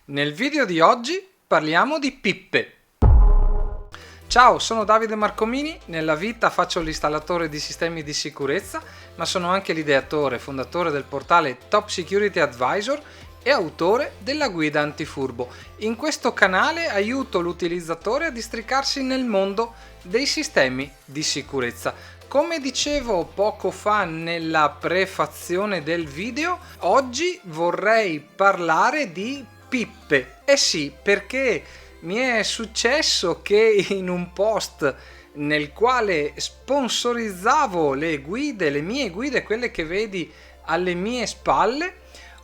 Nel video di oggi parliamo di pippe. Ciao, sono Davide Marcomini, nella vita faccio l'installatore di sistemi di sicurezza, ma sono anche l'ideatore e fondatore del portale Top Security Advisor e autore della guida antifurbo. In questo canale aiuto l'utilizzatore a districarsi nel mondo dei sistemi di sicurezza. Come dicevo poco fa nella prefazione del video, oggi vorrei parlare di pippe. Eh sì, perché mi è successo che in un post nel quale sponsorizzavo le mie guide, quelle che vedi alle mie spalle,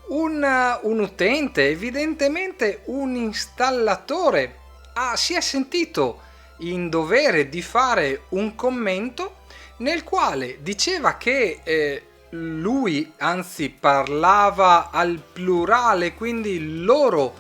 un utente, evidentemente un installatore, si è sentito in dovere di fare un commento nel quale diceva che lui, anzi parlava al plurale, quindi loro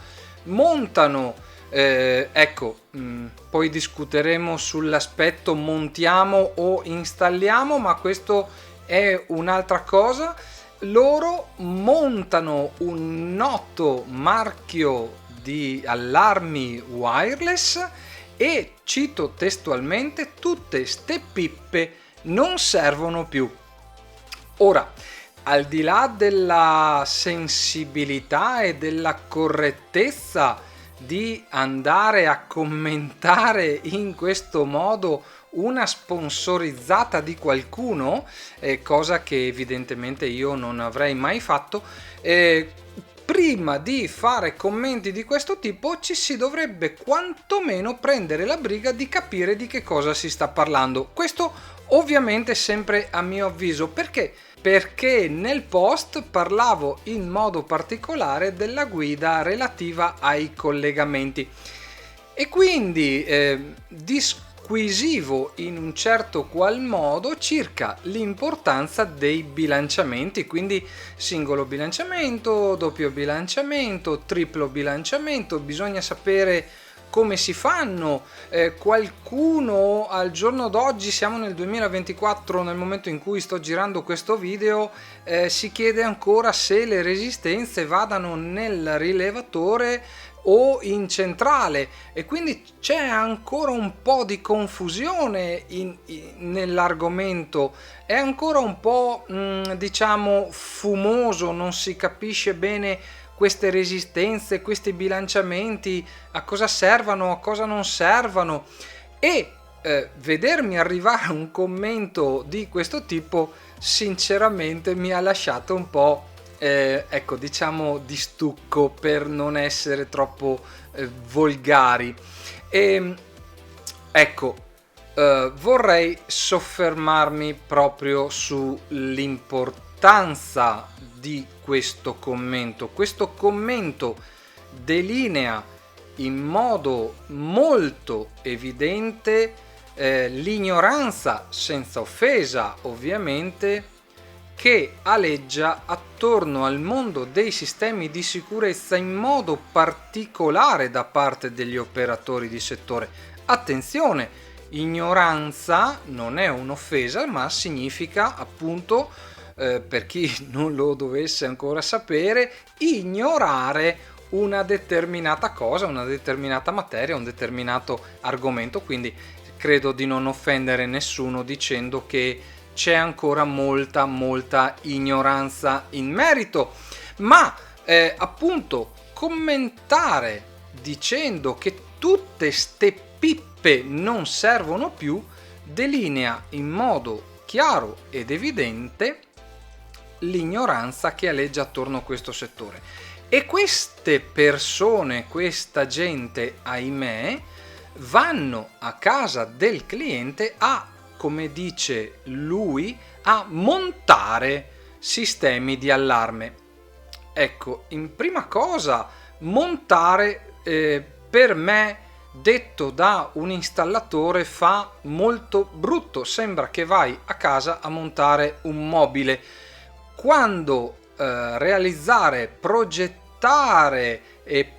montano, poi discuteremo sull'aspetto montiamo o installiamo, ma questo è un'altra cosa. Loro montano un noto marchio di allarmi wireless e, cito testualmente, tutte ste pippe non servono più. Ora, al di là della sensibilità e della correttezza di andare a commentare in questo modo una sponsorizzata di qualcuno, cosa che evidentemente io non avrei mai fatto, prima di fare commenti di questo tipo ci si dovrebbe quantomeno prendere la briga di capire di che cosa si sta parlando. Questo ovviamente sempre a mio avviso. Perché nel post parlavo in modo particolare della guida relativa ai collegamenti e quindi disquisivo in un certo qual modo circa l'importanza dei bilanciamenti, quindi singolo bilanciamento, doppio bilanciamento, triplo bilanciamento. Bisogna sapere come si fanno. Qualcuno al giorno d'oggi, siamo nel 2024, nel momento in cui sto girando questo video, si chiede ancora se le resistenze vadano nel rilevatore o in centrale, e quindi c'è ancora un po' di confusione nell'argomento. È ancora un po' diciamo fumoso, non si capisce bene queste resistenze, questi bilanciamenti, a cosa servano, a cosa non servano, e vedermi arrivare un commento di questo tipo sinceramente mi ha lasciato un po' diciamo di stucco, per non essere troppo volgari. E vorrei soffermarmi proprio sull'importanza di questo commento. Questo commento delinea in modo molto evidente l'ignoranza, senza offesa ovviamente, che aleggia attorno al mondo dei sistemi di sicurezza, in modo particolare da parte degli operatori di settore. Attenzione, ignoranza non è un'offesa, ma significa appunto, per chi non lo dovesse ancora sapere, ignorare una determinata cosa, una determinata materia, un determinato argomento. Quindi credo di non offendere nessuno dicendo che c'è ancora molta ignoranza in merito, ma appunto commentare dicendo che tutte ste pippe non servono più delinea in modo chiaro ed evidente l'ignoranza che aleggia attorno a questo settore. E queste persone, questa gente, ahimè, vanno a casa del cliente a, come dice lui, a montare sistemi di allarme. Ecco, in prima cosa, montare per me, detto da un installatore, fa molto brutto. Sembra che vai a casa a montare un mobile, quando realizzare, progettare e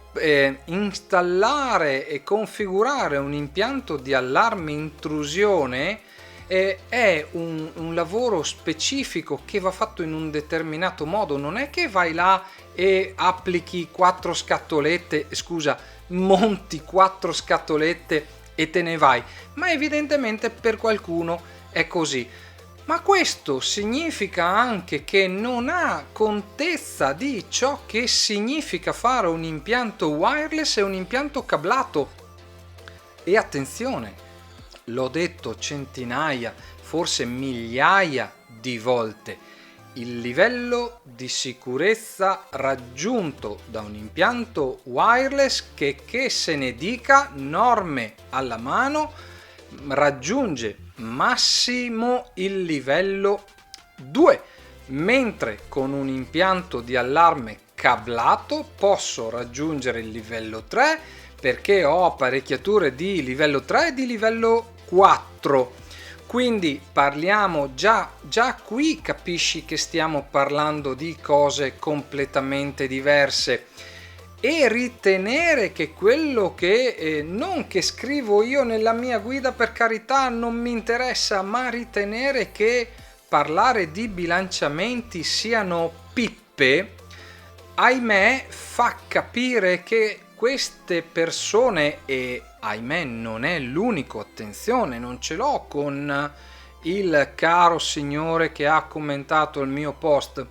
installare e configurare un impianto di allarme intrusione è un lavoro specifico che va fatto in un determinato modo. Non è che vai là e applichi 4 scatolette, scusa, monti 4 scatolette e te ne vai, ma evidentemente per qualcuno è così. Ma questo significa anche che non ha contezza di ciò che significa fare un impianto wireless e un impianto cablato. E attenzione, l'ho detto centinaia, forse migliaia di volte, il livello di sicurezza raggiunto da un impianto wireless, che se ne dica, norme alla mano, raggiunge massimo il livello 2, mentre con un impianto di allarme cablato posso raggiungere il livello 3 perché ho apparecchiature di livello 3 e di livello 4. Quindi parliamo già qui, capisci che stiamo parlando di cose completamente diverse. E ritenere che quello che non che scrivo io nella mia guida, per carità, non mi interessa, ma ritenere che parlare di bilanciamenti siano pippe, ahimè, fa capire che queste persone, e ahimè non è l'unico, attenzione, non ce l'ho con il caro signore che ha commentato il mio post,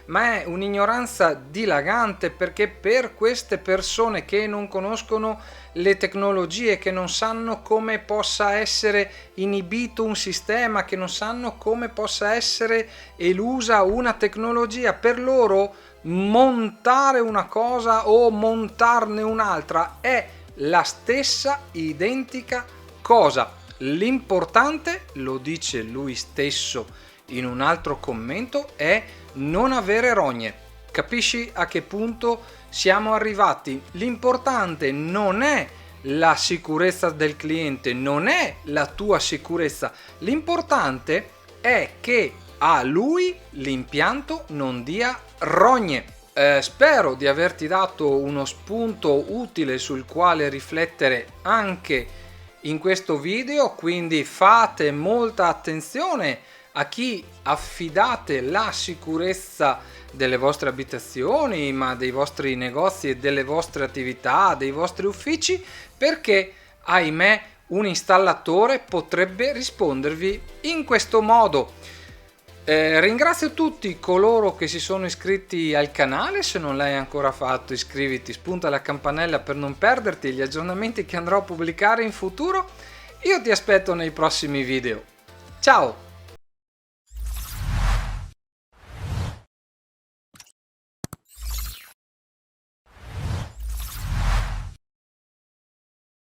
ma è un'ignoranza dilagante, perché per queste persone che non conoscono le tecnologie, che non sanno come possa essere inibito un sistema, che non sanno come possa essere elusa una tecnologia, per loro montare una cosa o montarne un'altra è la stessa identica cosa. L'importante, lo dice lui stesso in un altro commento, è non avere rogne. Capisci a che punto siamo arrivati? L'importante non è la sicurezza del cliente, non è la tua sicurezza, l'importante è che a lui l'impianto non dia rogne. Spero di averti dato uno spunto utile sul quale riflettere anche in questo video, quindi fate molta attenzione a chi affidate la sicurezza delle vostre abitazioni, ma dei vostri negozi e delle vostre attività, dei vostri uffici, perché ahimè un installatore potrebbe rispondervi in questo modo. Ringrazio tutti coloro che si sono iscritti al canale. Se non l'hai ancora fatto, iscriviti, spunta la campanella per non perderti gli aggiornamenti che andrò a pubblicare in futuro. Io ti aspetto nei prossimi video. Ciao!